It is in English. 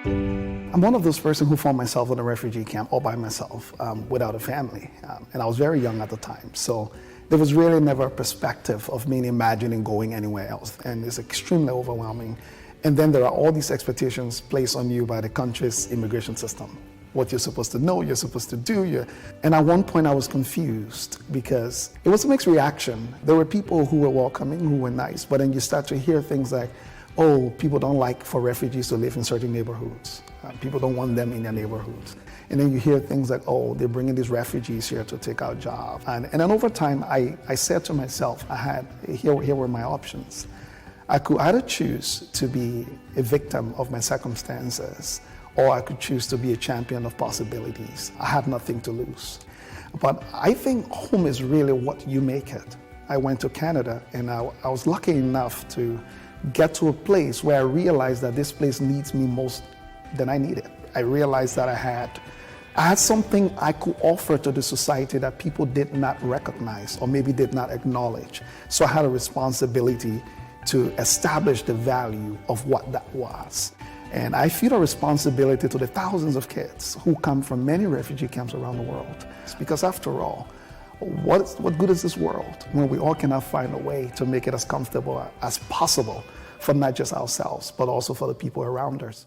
I'm one of those persons who found myself in a refugee camp all by myself, without a family. And I was very young at the time. So there was really never a perspective of me imagining going anywhere else. And it's extremely overwhelming. And then there are all these expectations placed on you by the country's immigration system. What you're supposed to know, you're supposed to do. And at one point I was confused because it was a mixed reaction. There were people who were welcoming, who were nice, but then you start to hear things like, oh, people don't like for refugees to live in certain neighborhoods. People don't want them in their neighborhoods. And then you hear things like, oh, they're bringing these refugees here to take our jobs. And then over time, I said to myself, here were my options. I could either choose to be a victim of my circumstances, or I could choose to be a champion of possibilities. I had nothing to lose. But I think home is really what you make it. I went to Canada, and I was lucky enough to get to a place where I realized that this place needs me most than I needed. I realized that I had something I could offer to the society that people did not recognize or maybe did not acknowledge. So I had a responsibility to establish the value of what that was. And I feel a responsibility to the thousands of kids who come from many refugee camps around the world. Because after all, what good is this world when we all cannot find a way to make it as comfortable as possible for not just ourselves, but also for the people around us?